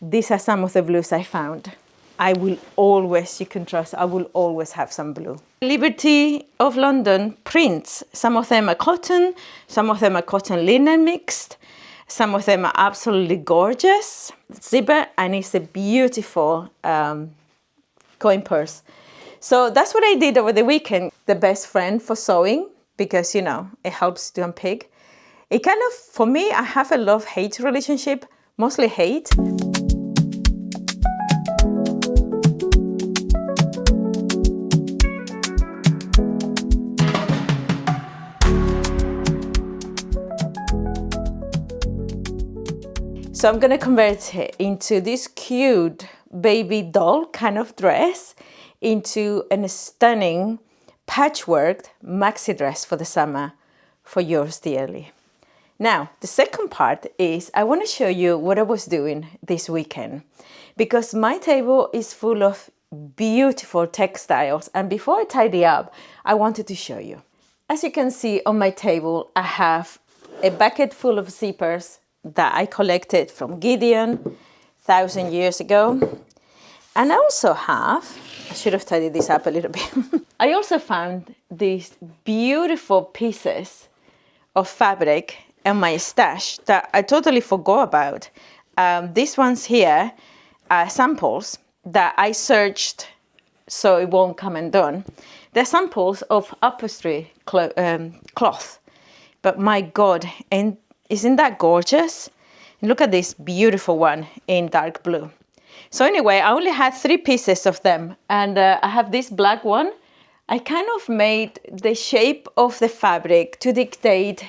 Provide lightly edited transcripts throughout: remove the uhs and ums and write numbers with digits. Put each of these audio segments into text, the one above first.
these are some of the blues I found. I will always, you can trust, I will always have some blue. Liberty of London prints. Some of them are cotton, some of them are cotton linen mixed, some of them are absolutely gorgeous. Zipper, and it's a beautiful coin purse. So that's what I did over the weekend. The best friend for sewing, because you know, it helps to unpick. It kind of, for me, I have a love-hate relationship, mostly hate. So I'm gonna convert it into this cute baby doll kind of dress into a stunning patchwork maxi dress for the summer for yours dearly. Now, the second part is I want to show you what I was doing this weekend, because my table is full of beautiful textiles, and before I tidy up, I wanted to show you. As you can see on my table, I have a bucket full of zippers that I collected from Gideon 1,000 years ago. And I also have, I should have tidied this up a little bit. I also found these beautiful pieces of fabric in my stash that I totally forgot about. These ones here are samples that I searched so it won't come undone. They're samples of upholstery cloth. But my God, and isn't that gorgeous? Look at this beautiful one in dark blue. So anyway, I only had 3 pieces of them, and I have this black one. I kind of made the shape of the fabric to dictate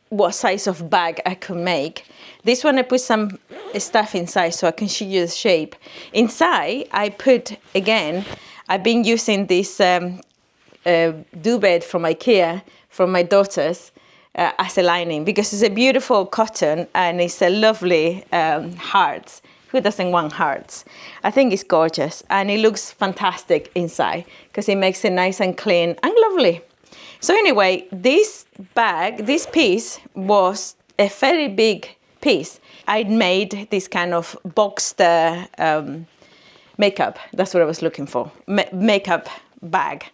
what size of bag I could make. This one I put some stuff inside so I can show you the shape. Inside I put, again, I've been using this duvet from IKEA from my daughters as a lining, because it's a beautiful cotton and it's a lovely hearts. Who doesn't want hearts? I think it's gorgeous, and it looks fantastic inside because it makes it nice and clean and lovely. So anyway, this bag, this piece was a very big piece. I made this kind of boxed makeup. That's what I was looking for, makeup bag.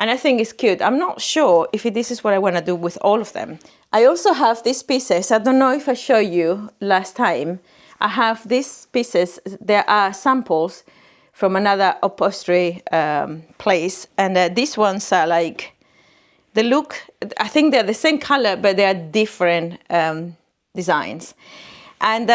And I think it's cute. I'm not sure if this is what I want to do with all of them. I also have these pieces. I don't know if I showed you last time. I have these pieces. There are samples from another upholstery place. And these ones are like, they look, I think they're the same color, but they are different designs. And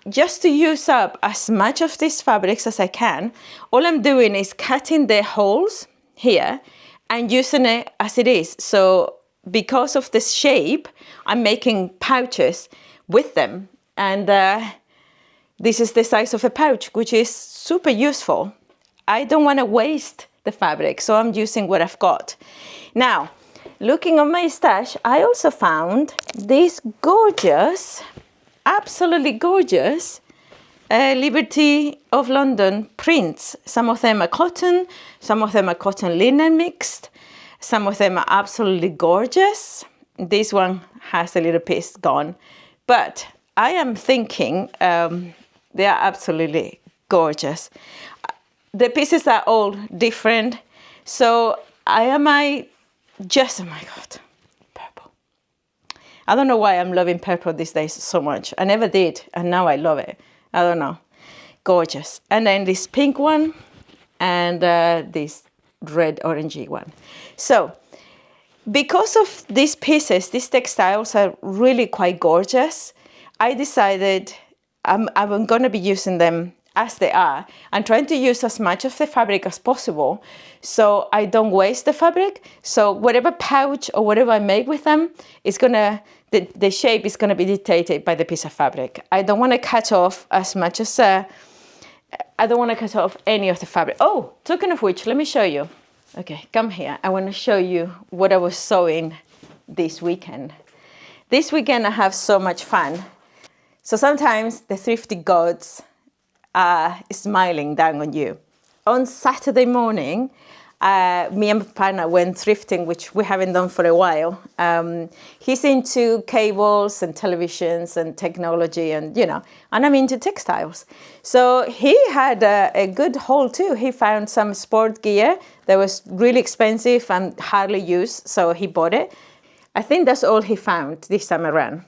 just to use up as much of these fabrics as I can, all I'm doing is cutting the holes here and using it as it is. So because of this shape, I'm making pouches with them, and this is the size of a pouch, which is super useful. I don't want to waste the fabric, so I'm using what I've got. Now, looking on my stash, I also found these gorgeous, absolutely gorgeous Liberty of London prints. Some of them are cotton, some of them are cotton linen mixed, some of them are absolutely gorgeous. This one has a little piece gone, but I am thinking they are absolutely gorgeous. The pieces are all different, so oh my God, purple. I don't know why I'm loving purple these days so much. I never did, and now I love it. I don't know, gorgeous. And then this pink one, and this red orangey one. So because of these pieces, these textiles are really quite gorgeous. I decided I'm going to be using them as they are and trying to use as much of the fabric as possible so I don't waste the fabric. So whatever pouch or whatever I make with them, it's gonna, the shape is gonna be dictated by the piece of fabric. I don't want to cut off as much as, I don't want to cut off any of the fabric. Oh, talking of which, let me show you. Okay, come here. I want to show you what I was sewing this weekend. This weekend I have so much fun. So sometimes the thrifty gods are smiling down on you. On Saturday morning, me and my partner went thrifting, which we haven't done for a while. He's into cables and televisions and technology and, and I'm into textiles. So he had a good haul too. He found some sport gear that was really expensive and hardly used, so he bought it. I think that's all he found this time around.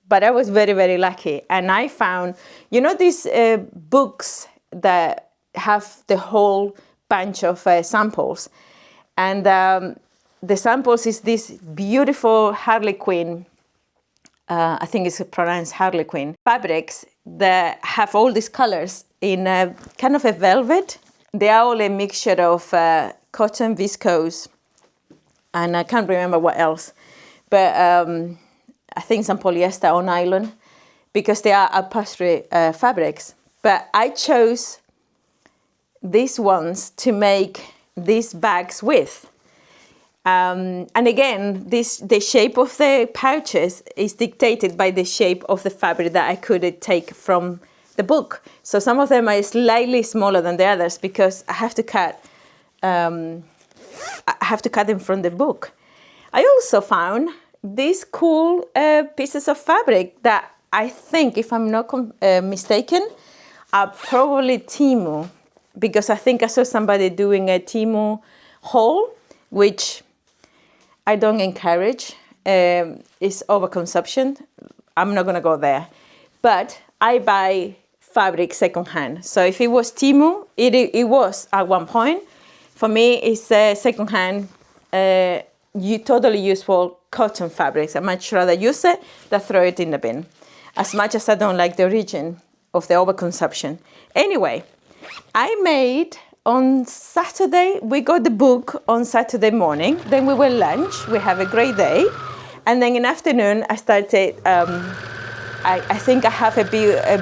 But I was very, very lucky. And I found, these books that have the whole bunch of samples. And the samples is this beautiful Harlequin, I think it's pronounced Harlequin, fabrics that have all these colors in kind of a velvet. They are all a mixture of cotton, viscose, and I can't remember what else. But I think some polyester or nylon, because they are upholstery fabrics. But I chose these ones to make these bags with. And again, the shape of the pouches is dictated by the shape of the fabric that I could take from the book. So some of them are slightly smaller than the others because I have to cut them from the book. I also found these cool pieces of fabric that I think, if I'm not mistaken, are probably Temu, because I think I saw somebody doing a Temu haul, which I don't encourage. It's overconsumption. I'm not going to go there. But I buy fabric secondhand. So if it was Temu, it was at one point. For me, it's secondhand, totally useful cotton fabrics. I much rather use it than throw it in the bin, as much as I don't like the origin of the overconsumption. Anyway, I made on Saturday, we got the book on Saturday morning, then we went lunch, we have a great day, and then in the afternoon I started, I think I have a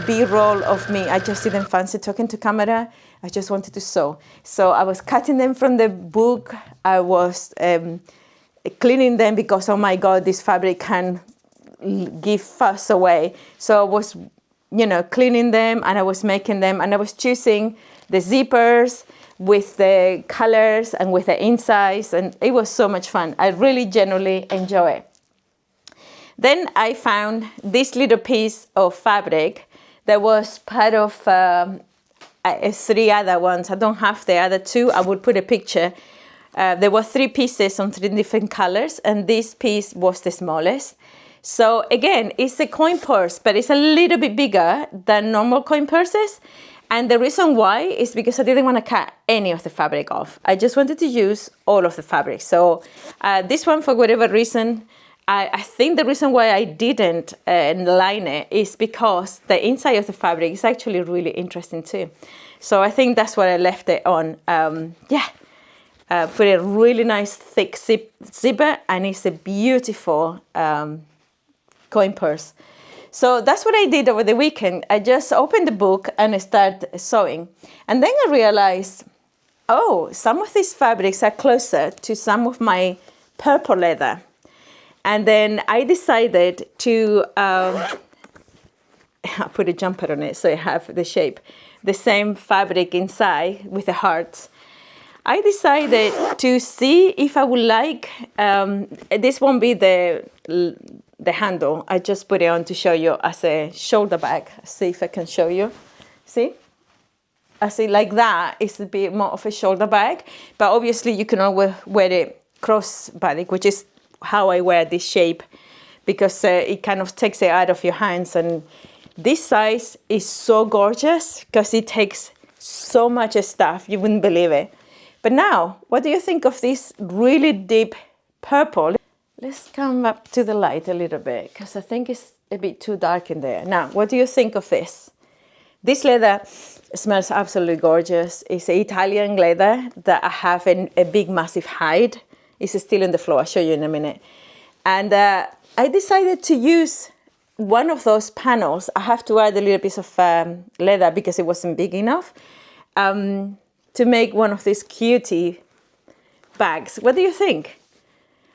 B-roll of me. I just didn't fancy talking to camera, I just wanted to sew. So I was cutting them from the book, I was cleaning them because, oh my God, this fabric can give fuss away. So I was, cleaning them, and I was making them, and I was choosing the zippers with the colors and with the insides, and it was so much fun. I really genuinely enjoy it. Then I found this little piece of fabric that was part of 3 other ones. I don't have the other 2. I would put a picture. There were 3 pieces on 3 different colors, and this piece was the smallest. So again, it's a coin purse, but it's a little bit bigger than normal coin purses. And the reason why is because I didn't want to cut any of the fabric off. I just wanted to use all of the fabric. So this one, for whatever reason, I think the reason why I didn't line it is because the inside of the fabric is actually really interesting too. So I think that's what I left it on. Put a really nice thick zipper, and it's a beautiful coin purse. So that's what I did over the weekend. I just opened the book and I started sewing. And then I realized, some of these fabrics are closer to some of my purple leather. And then I decided to put a jumper on it so I have the shape, the same fabric inside with the hearts. I decided to see if I would like, this won't be the handle. I just put it on to show you as a shoulder bag. See if I can show you. See? I see like that. It's a bit more of a shoulder bag. But obviously you can always wear it cross-body, which is how I wear this shape, because it kind of takes it out of your hands. And this size is so gorgeous because it takes so much stuff. You wouldn't believe it. But now, what do you think of this really deep purple? Let's come up to the light a little bit, because I think it's a bit too dark in there. Now, what do you think of this? This leather smells absolutely gorgeous. It's Italian leather that I have in a big, massive hide. It's still on the floor. I'll show you in a minute. And I decided to use one of those panels. I have to add a little piece of leather because it wasn't big enough. To make one of these cutie bags. What do you think?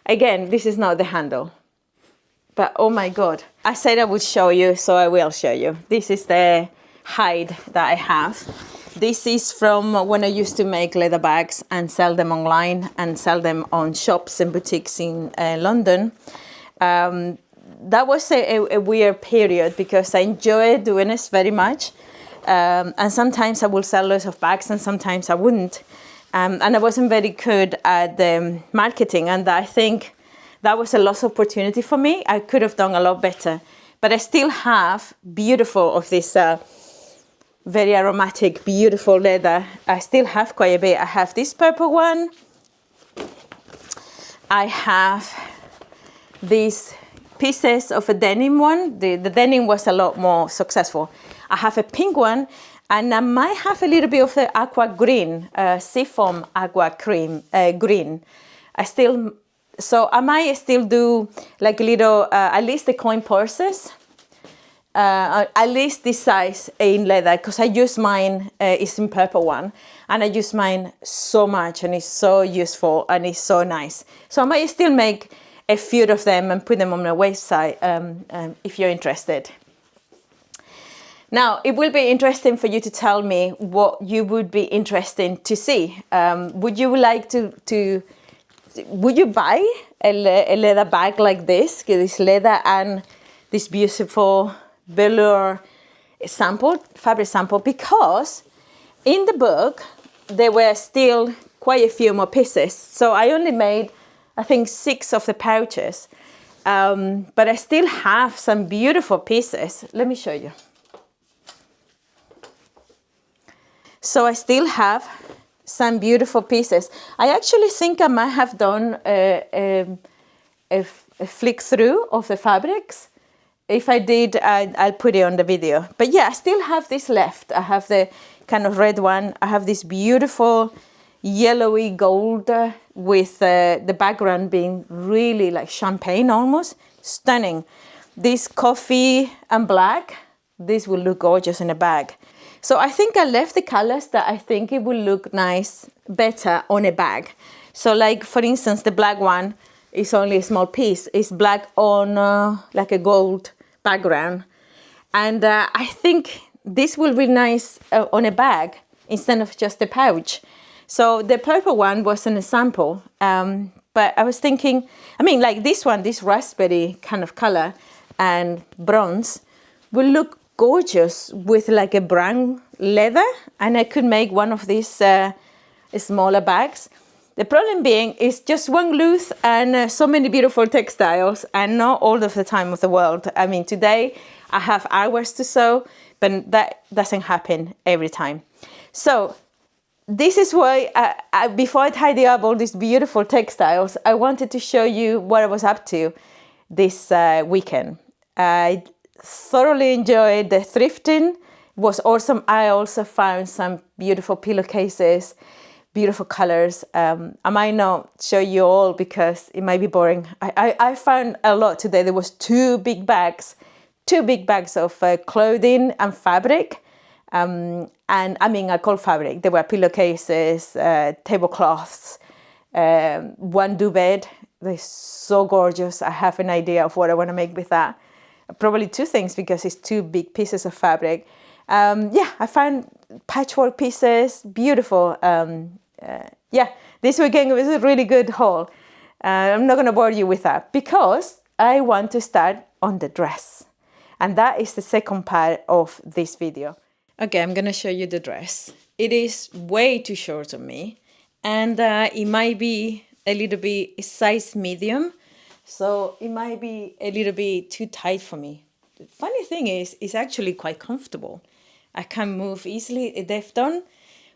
Again, this is not the handle, but oh my God. I said I would show you, so I will show you. This is the hide that I have. This is from when I used to make leather bags and sell them online and sell them on shops and boutiques in London. That was a weird period because I enjoyed doing this very much. And sometimes I will sell lots of bags and sometimes I wouldn't. And I wasn't very good at the marketing, and I think that was a lost opportunity for me. I could have done a lot better. But I still have beautiful of this very aromatic, beautiful leather. I still have quite a bit. I have this purple one. I have these pieces of a denim one. The denim was a lot more successful. I have a pink one, and I might have a little bit of the aqua green, seafoam aqua green. So I might still do like a little, at least the coin purses, at least this size in leather, because I use mine, it's in purple one, and I use mine so much, and it's so useful, and it's so nice. So I might still make a few of them and put them on my website if you're interested. Now, it will be interesting for you to tell me what you would be interested to see. Would you like would you buy a leather bag like this leather and this beautiful velour fabric sample? Because in the book, there were still quite a few more pieces. So I only made, I think, 6 of the pouches. But I still have some beautiful pieces. Let me show you. So I still have some beautiful pieces. I actually think I might have done a flick through of the fabrics. If I did, I'll put it on the video. But yeah, I still have this left. I have the kind of red one. I have this beautiful yellowy gold with the background being really like champagne almost. Stunning. This coffee and black, this will look gorgeous in a bag. So I think I left the colors that I think it will look nice, better on a bag. So like, for instance, the black one is only a small piece. It's black on like a gold background. And I think this will be nice on a bag instead of just a pouch. So the purple one was an example. But I was thinking, I mean, like this one, this raspberry kind of color and bronze will look gorgeous with like a brown leather, and I could make one of these smaller bags. The problem being is just one loose and so many beautiful textiles, and not all of the time of the world. I mean, today I have hours to sew, but that doesn't happen every time. So this is why before I tidy up all these beautiful textiles, I wanted to show you what I was up to this weekend. I thoroughly enjoyed the thrifting. It was awesome. I also found some beautiful pillowcases, beautiful colors. I might not show you all because it might be boring. I found a lot today. There was two big bags of clothing and fabric. And I mean, I call fabric. There were pillowcases, tablecloths, one duvet. They're so gorgeous. I have an idea of what I want to make with that. Probably 2 things because it's 2 big pieces of fabric. Yeah, I found patchwork pieces, beautiful. Yeah, this weekend was a really good haul. I'm not going to bore you with that because I want to start on the dress. And that is the second part of this video. Okay, I'm going to show you the dress. It is way too short on me. And it might be a little bit size medium. So it might be a little bit too tight for me. The funny thing is, it's actually quite comfortable. I can move easily. They've done,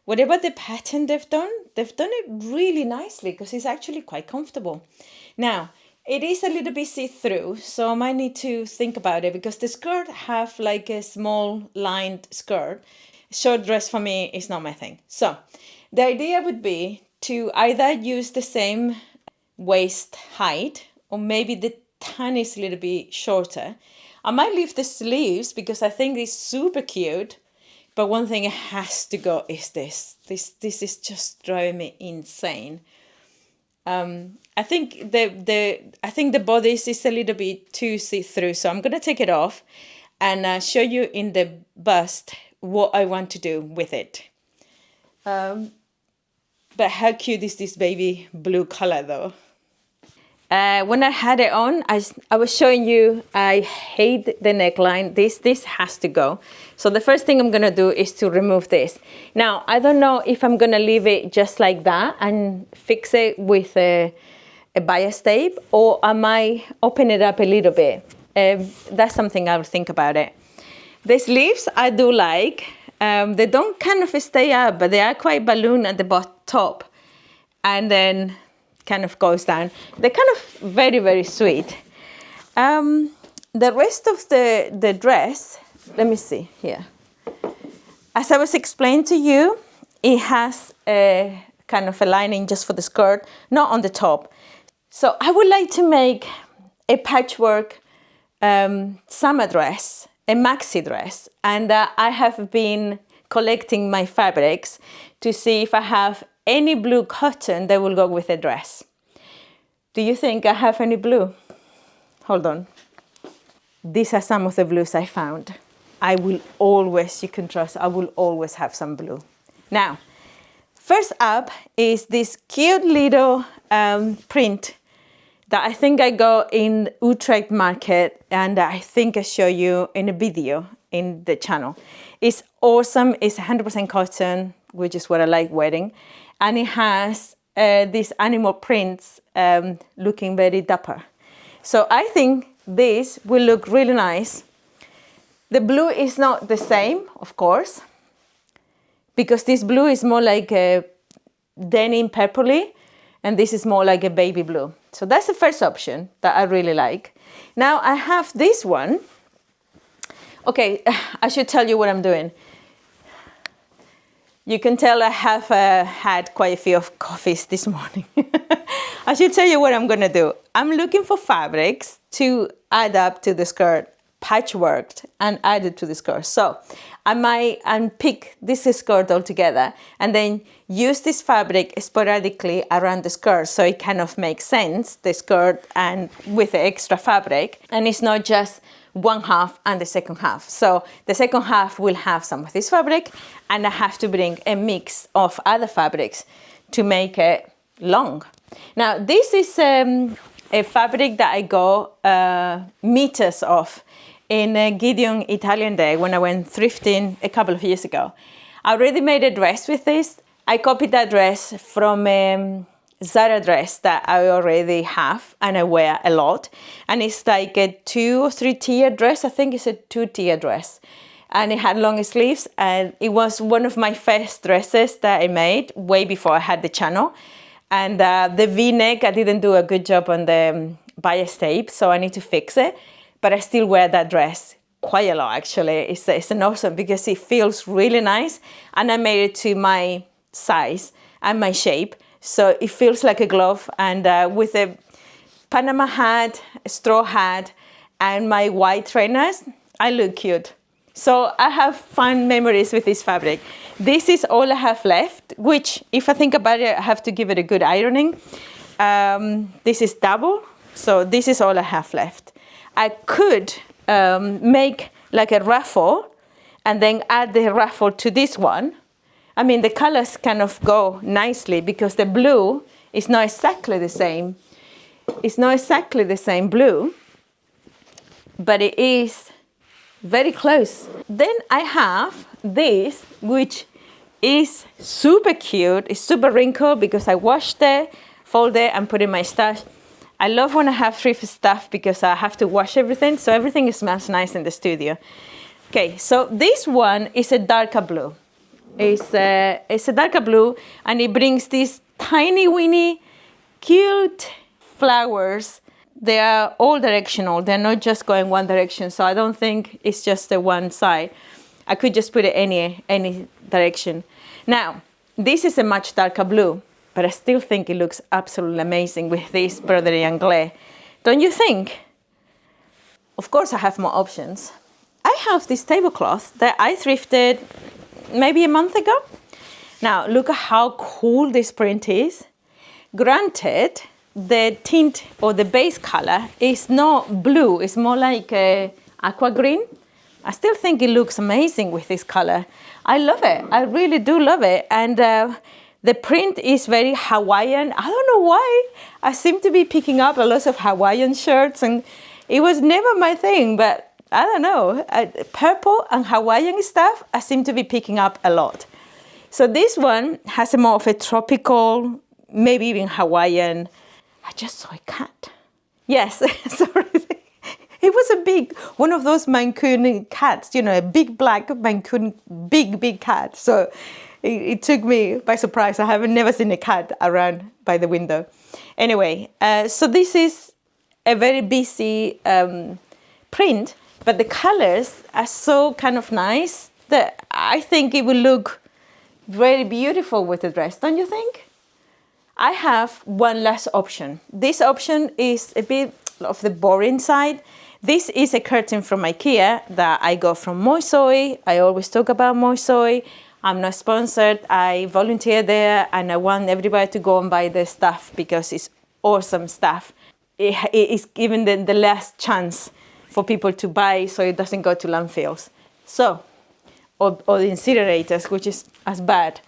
whatever the pattern they've done it really nicely because it's actually quite comfortable. Now, it is a little bit see-through, so I might need to think about it because the skirt have like a small lined skirt. Short dress for me is not my thing. So the idea would be to either use the same waist height or maybe the tiniest little bit shorter. I might leave the sleeves because I think it's super cute. But one thing it has to go is this. This is just driving me insane. I think the bodice is a little bit too see-through, so I'm gonna take it off and show you in the bust what I want to do with it. But how cute is this baby blue color though? When I had it on, I was showing you, I hate the neckline. This has to go. So the first thing I'm gonna do is to remove this. Now, I don't know if I'm gonna leave it just like that and fix it with a bias tape, or I might open it up a little bit. That's something I'll think about it. The sleeves I do like. They don't kind of stay up, but they are quite balloon at the top. And then kind of goes down. They're kind of very, very sweet. The rest of the dress, let me see here. As I was explaining to you, it has a kind of a lining just for the skirt, not on the top. So I would like to make a patchwork summer dress, a maxi dress. And I have been collecting my fabrics to see if I have any blue cotton that will go with the dress. Do you think I have any blue? Hold on. These are some of the blues I found. I will always, you can trust, I will always have some blue. Now, first up is this cute little print that I think I got in Utrecht market, and I think I show you in a video in the channel. It's awesome. It's 100% cotton, which is what I like wearing. And it has these animal prints looking very dapper. So I think this will look really nice. The blue is not the same, of course, because this blue is more like a denim purpley, and this is more like a baby blue. So that's the first option that I really like. Now I have this one. Okay, I should tell you what I'm doing. You can tell I have had quite a few coffees this morning. I should tell you what I'm gonna do. I'm looking for fabrics to add up to the skirt, patchworked, and add it to the skirt. So I might unpick this skirt altogether and then use this fabric sporadically around the skirt so it kind of makes sense, the skirt and with the extra fabric. And it's not just one half and the second half. So the second half will have some of this fabric, and I have to bring a mix of other fabrics to make it long. Now this is a fabric that I got meters of in Gideon Italian Day when I went thrifting a couple of years ago. I already made a dress with this. I copied that dress from Zara dress that I already have and I wear a lot, and it's like a 2 or 3 tier dress. I think it's a 2-tier dress, and it had long sleeves, and it was one of my first dresses that I made way before I had the channel. And the V-neck, I didn't do a good job on the bias tape, so I need to fix it, but I still wear that dress quite a lot actually. It's an awesome because it feels really nice, and I made it to my size and my shape. So it feels like a glove, and with a Panama hat, a straw hat, and my white trainers, I look cute. So I have fun memories with this fabric. This is all I have left, which if I think about it, I have to give it a good ironing. This is double, so this is all I have left. I could make like a ruffle and then add the ruffle to this one. I mean, the colors kind of go nicely because the blue is not exactly the same. It's not exactly the same blue, but it is very close. Then I have this, which is super cute. It's super wrinkled because I washed it, fold it, and put in my stash. I love when I have thrift stuff because I have to wash everything, so everything smells nice in the studio. Okay, so this one is a darker blue. It's a darker blue, and it brings these tiny, weeny, cute flowers. They are all directional. They're not just going one direction, so I don't think it's just the one side. I could just put it any direction. Now, this is a much darker blue, but I still think it looks absolutely amazing with this broderie anglais. Don't you think? Of course, I have more options. I have this tablecloth that I thrifted maybe a month ago. Now, look at how cool this print is. Granted, the tint or the base color is not blue, it's more like aqua green. I still think it looks amazing with this color. I love it. I really do love it. And the print is very Hawaiian. I don't know why. I seem to be picking up a lot of Hawaiian shirts, and it was never my thing, but I don't know. Purple and Hawaiian stuff, I seem to be picking up a lot. So this one has a more of a tropical, maybe even Hawaiian. I just saw a cat. Yes, sorry. It was a big, one of those Mancunian cats, you know, a big black Mancunian, big cat. So it took me by surprise. I haven't never seen a cat around by the window. Anyway, so this is a very busy print, but the colors are so kind of nice that I think it will look very beautiful with the dress, don't you think? I have one last option. This option is a bit of the boring side. This is a curtain from IKEA that I got from Moisoi. I always talk about Moisoi. I'm not sponsored. I volunteer there, and I want everybody to go and buy their stuff because it's awesome stuff. It is given the last chance for people to buy so it doesn't go to landfills. So, or the incinerators, which is as bad.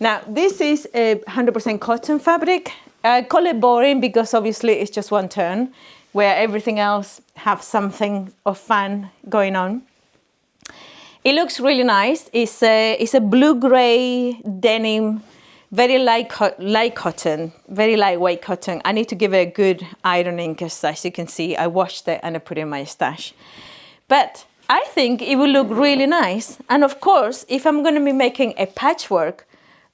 Now, this is a 100% cotton fabric. I call it boring because obviously it's just one turn, where everything else have something of fun going on. It looks really nice. It's a blue-gray denim, very light cotton, very lightweight cotton. I need to give it a good ironing because, as you can see, I washed it and I put it in my stash. But I think it will look really nice. And of course, if I'm going to be making a patchwork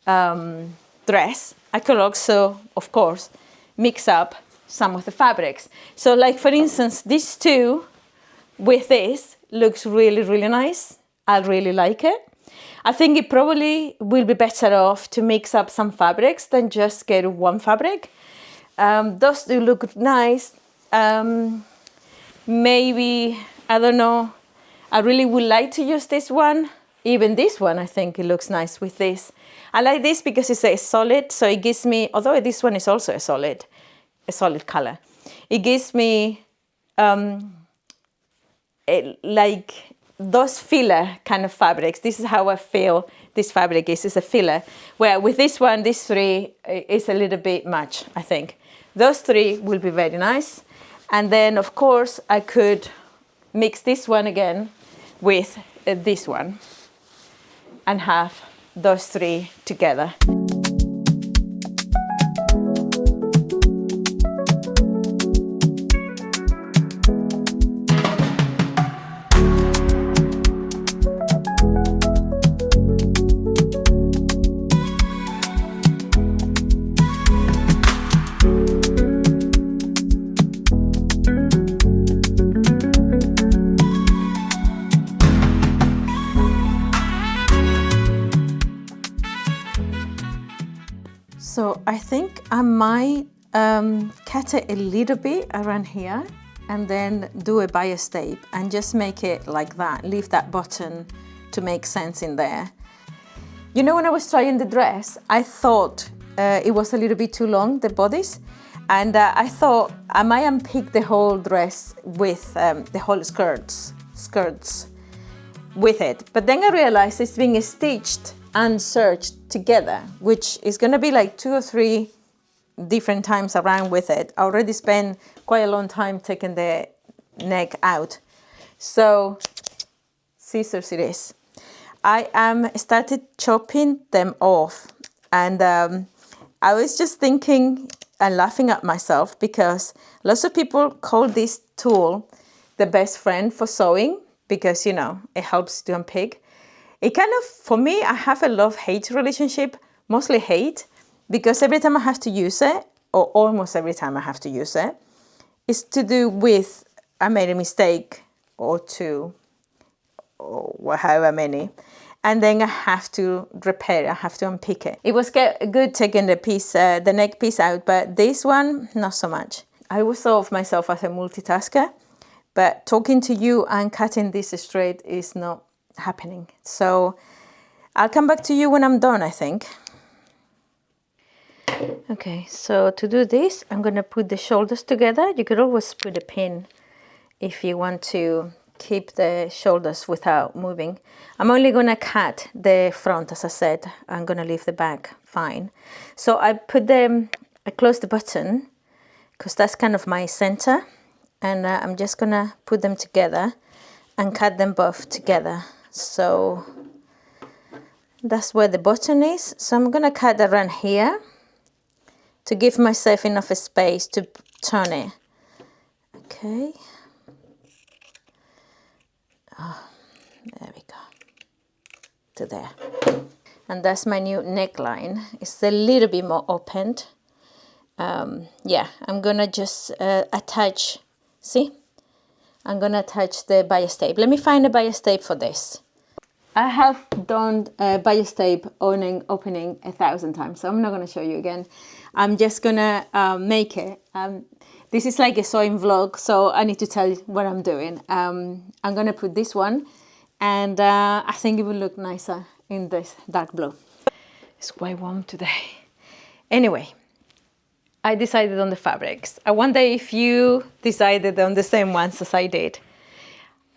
dress, I could also, of course, mix up some of the fabrics. So like, for instance, these two with this looks really, really nice. I really like it. I think it probably will be better off to mix up some fabrics than just get one fabric. Those do look nice. Maybe, I don't know, I really would like to use this one. Even this one, I think it looks nice with this. I like this because it's a solid, so it gives me, although this one is also a solid color. It gives me like those filler kind of fabrics. This is how I feel this fabric is. It's a filler. Where with this one, these three is a little bit much, I think. Those three will be very nice. And then, of course, I could mix this one again with this one and have those three together. So I think I might cut it a little bit around here and then do a bias tape and just make it like that, leave that button to make sense in there. You know, when I was trying the dress, I thought it was a little bit too long, the bodice, and I thought I might unpick the whole dress with the whole skirts with it. But then I realized it's being stitched and serged together, which is going to be like 2 or 3 different times around with it. I already spent quite a long time taking the neck out. So scissors it is. I started chopping them off, and I was just thinking and laughing at myself because lots of people call this tool the best friend for sewing because, you know, it helps to unpick. It kind of, for me, I have a love-hate relationship, mostly hate, because every time I have to use it, or almost every time I have to use it, it's to do with I made a mistake or two, or however many, and then I have to repair it, I have to unpick it. It was good taking the neck piece out, but this one, not so much. I always thought of myself as a multitasker, but talking to you and cutting this straight is not happening. So I'll come back to you when I'm done, I think. Okay, so to do this, I'm going to put the shoulders together. You could always put a pin if you want to keep the shoulders without moving. I'm only gonna cut the front, as I said. I'm gonna leave the back fine. So I close the button because that's kind of my center, and I'm just gonna put them together and cut them both together. So that's where the button is. So I'm gonna cut around here to give myself enough space to turn it. Okay. Oh, there we go. To there. And that's my new neckline. It's a little bit more opened. Yeah, I'm gonna just attach, see? I'm gonna attach the bias tape. Let me find a bias tape for this. I have done bias tape opening 1,000 times, so I'm not gonna show you again. I'm just gonna make it. This is like a sewing vlog, so I need to tell you what I'm doing. I'm gonna put this one, and I think it will look nicer in this dark blue. It's quite warm today. Anyway, I decided on the fabrics. I wonder if you decided on the same ones as I did.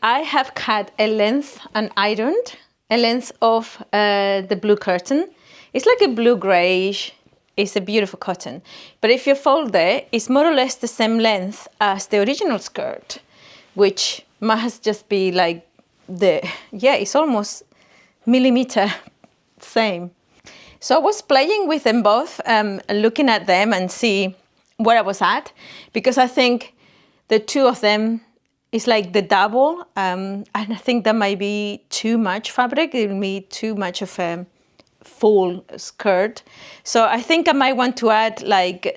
I have cut a length and ironed a length of the blue curtain. It's like a blue grayish. It's a beautiful cotton. But if you fold it, it's more or less the same length as the original skirt, which must just be like it's almost millimeter same. So I was playing with them both, looking at them and see where I was at, because I think the two of them is like the double, and I think that might be too much fabric. It will be too much of a full skirt. So I think I might want to add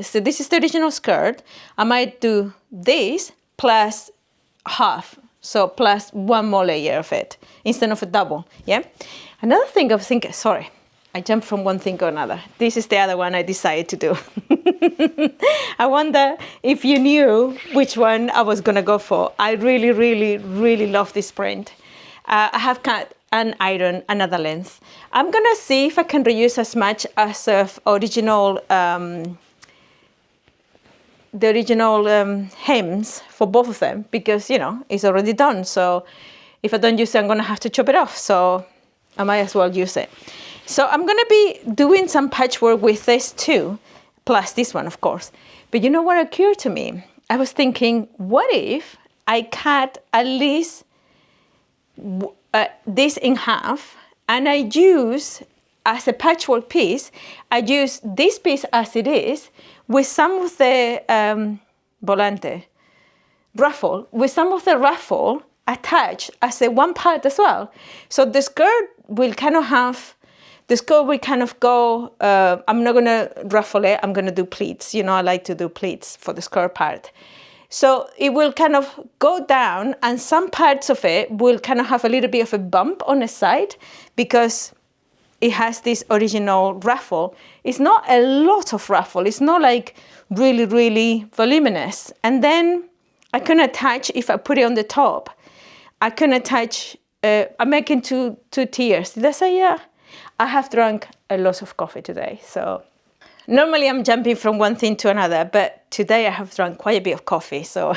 so this is the original skirt. I might do this plus half, so plus one more layer of it instead of a double, yeah? Another thing I was thinking, sorry, I jumped from one thing to another. This is the other one I decided to do. I wonder if you knew which one I was gonna go for. I really, really, really love this print. I have cut and iron another length. I'm gonna see if I can reuse as much as of original, the original hems for both of them, because it's already done. So if I don't use it, I'm gonna have to chop it off. So I might as well use it. So I'm gonna be doing some patchwork with this too, plus this one, of course. But you know what occurred to me? I was thinking, what if I cut at least this in half, and I use as a patchwork piece, I use this piece as it is with some of the volante ruffle, with some of the ruffle attached as a one part as well. So the skirt will kind of have, the skirt will kind of go, I'm not gonna ruffle it, I'm gonna do pleats. I like to do pleats for the skirt part. So it will kind of go down, and some parts of it will kind of have a little bit of a bump on the side because it has this original ruffle. It's not a lot of ruffle. It's not like really, really voluminous. And then I can attach, if I put it on the top, I can attach, I'm making two tiers. Did I say yeah? I have drunk a lot of coffee today, so normally I'm jumping from one thing to another, but today I have drunk quite a bit of coffee, so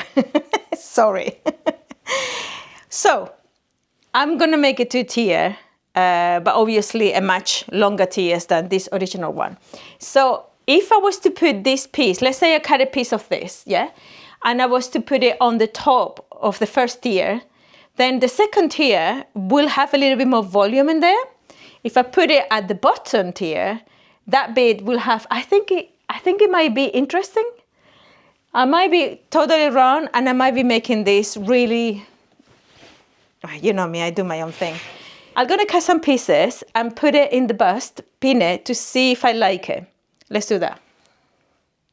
sorry. So I'm gonna make a 2-tier, but obviously a much longer tiers than this original one. So if I was to put this piece, let's say I cut a piece of this, yeah, and I was to put it on the top of the first tier, then the second tier will have a little bit more volume in there. If I put it at the bottom tier, that bit will have, I think it might be interesting. I might be totally wrong, and I might be making this really, you know me, I do my own thing. I'm gonna cut some pieces and put it in the bust, pin it to see if I like it. Let's do that.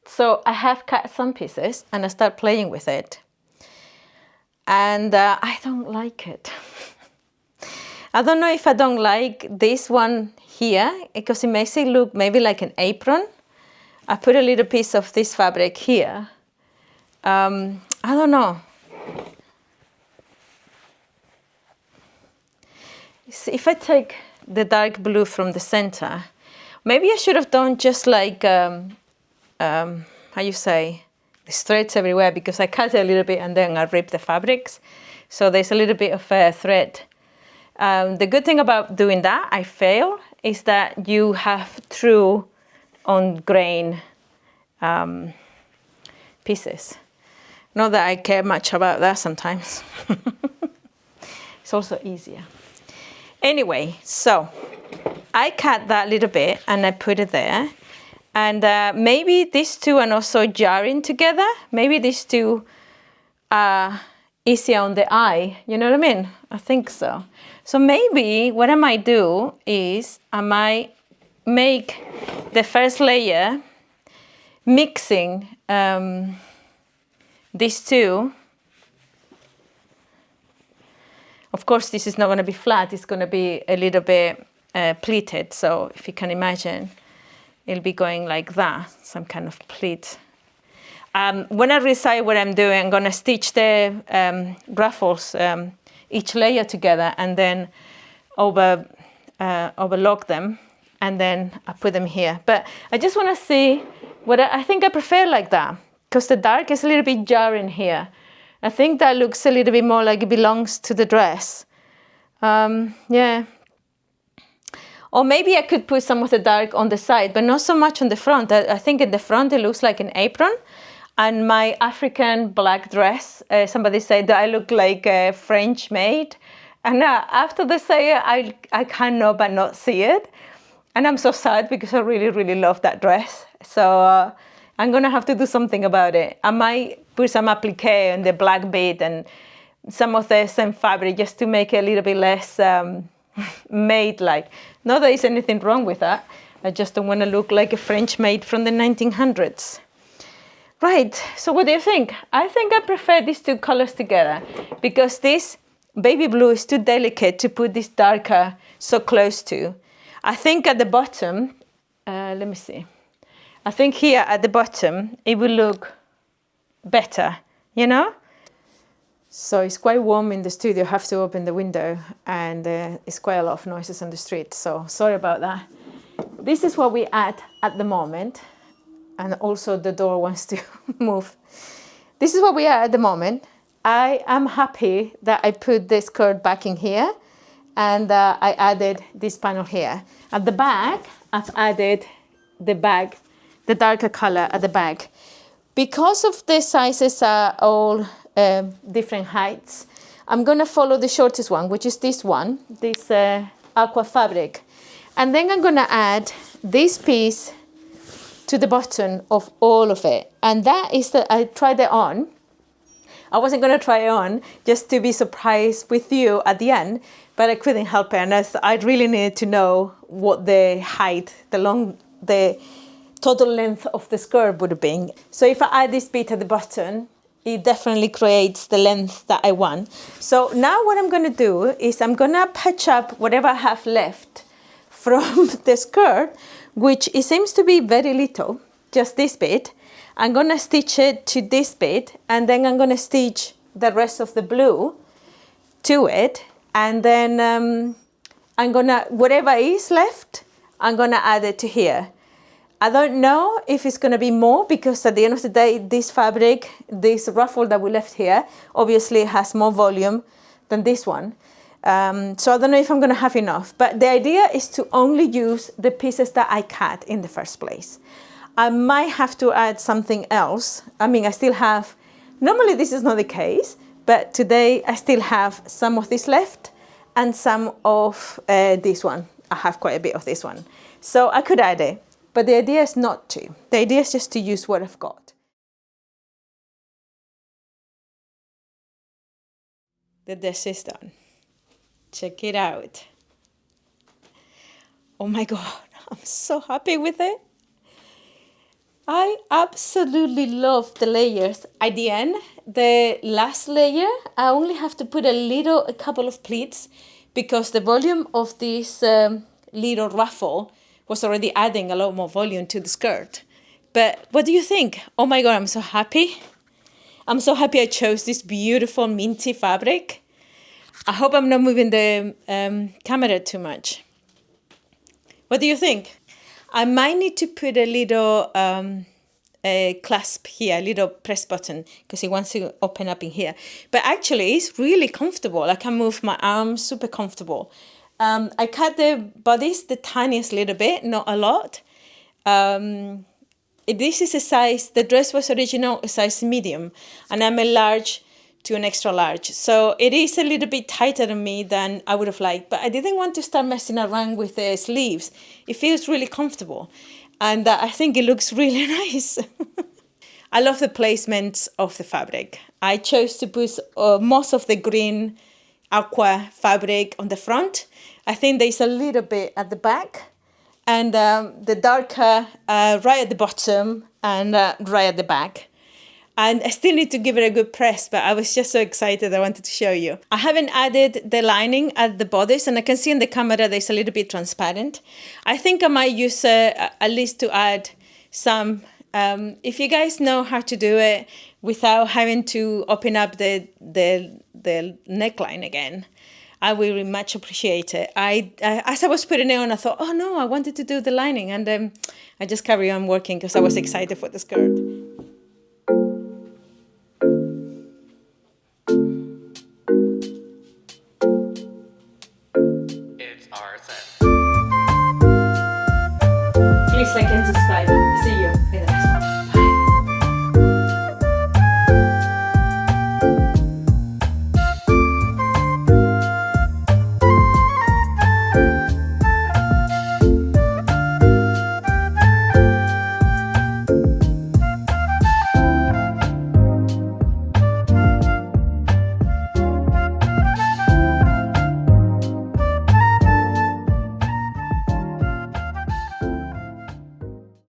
So I have cut some pieces and I start playing with it. And I don't like it. I don't know if I don't like this one here, because it makes it look maybe like an apron. I put a little piece of this fabric here. I don't know. If I take the dark blue from the center, maybe I should have done just like, how you say, the threads everywhere, because I cut it a little bit and then I rip the fabrics. So there's a little bit of thread. The good thing about doing that, I fail, is that you have true on grain pieces. Not that I care much about that sometimes. It's also easier. Anyway, so I cut that little bit and I put it there. And maybe these two are not so jarring together. Maybe these two are easier on the eye. You know what I mean? I think so. So maybe what I might do is I might make the first layer mixing these two. Of course, this is not going to be flat. It's going to be a little bit pleated. So if you can imagine, it'll be going like that, some kind of pleat. When I decide what I'm doing, I'm going to stitch the ruffles, each layer together, and then overlock them, and then I put them here. But I just want to see what I think I prefer like that, because the dark is a little bit jarring here. I think that looks a little bit more like it belongs to the dress. Yeah. Or maybe I could put some of the dark on the side, but not so much on the front. I think in the front it looks like an apron. And my African black dress, somebody said that I look like a French maid. And after they say it, I cannot but not see it. And I'm so sad because I really, really love that dress. So I'm going to have to do something about it. I might put some applique and the black bead and some of the same fabric just to make it a little bit less maid-like. Not that there's anything wrong with that. I just don't want to look like a French maid from the 1900s. Right, so what do you think? I think I prefer these two colors together because this baby blue is too delicate to put this darker so close to. I think at the bottom, let me see. I think here at the bottom, it will look better, you know? So it's quite warm in the studio. I have to open the window and it's quite a lot of noises on the street. So sorry about that. This is what we add at the moment. And also the door wants to move. This is what we are at the moment. I am happy that I put the skirt back in here and I added this panel here. At the back, I've added the darker color at the back. Because of the sizes are all different heights, I'm gonna follow the shortest one, which is this one, this aqua fabric. And then I'm gonna add this piece to the bottom of all of it. And that is that I tried it on. I wasn't going to try it on just to be surprised with you at the end, but I couldn't help it. And I really needed to know what the height, the total length of the skirt would have been. So if I add this bit at the bottom, it definitely creates the length that I want. So now what I'm going to do is I'm going to patch up whatever I have left from the skirt, which it seems to be very little, just this bit. I'm gonna stitch it to this bit, and then I'm gonna stitch the rest of the blue to it, and then I'm gonna, whatever is left, I'm gonna add it to here. I don't know if it's gonna be more, because at the end of the day, this fabric, this ruffle that we left here, obviously has more volume than this one. So I don't know if I'm going to have enough, but the idea is to only use the pieces that I cut in the first place. I might have to add something else. I mean, I still have, normally this is not the case, but today I still have some of this left and some of this one. I have quite a bit of this one. So I could add it, but the idea is not to. The idea is just to use what I've got. The dish is done. Check it out. Oh my God, I'm so happy with it. I absolutely love the layers. At the end, the last layer, I only have to put a couple of pleats because the volume of this little ruffle was already adding a lot more volume to the skirt. But what do you think? Oh my God, I'm so happy. I'm so happy I chose this beautiful minty fabric. I hope I'm not moving the camera too much. What do you think? I might need to put a little clasp here, a little press button, because it wants to open up in here. But actually, it's really comfortable. I can move my arms, super comfortable. I cut the bodice the tiniest little bit, not a lot. This is a size, the dress was original a size medium, and I'm a large to an extra large. So it is a little bit tighter on me than I would have liked, but I didn't want to start messing around with the sleeves. It feels really comfortable, and I think it looks really nice. I love the placement of the fabric. I chose to put most of the green aqua fabric on the front. I think there's a little bit at the back, and the darker right at the bottom and right at the back. And I still need to give it a good press, but I was just so excited I wanted to show you. I haven't added the lining at the bodice, and I can see in the camera there's a little bit transparent. I think I might use at least to add some. If you guys know how to do it without having to open up the neckline again, I will really much appreciate it. As I was putting it on, I thought, oh no, I wanted to do the lining, and I just carry on working because I was excited for the skirt. It's our set. Please like and subscribe.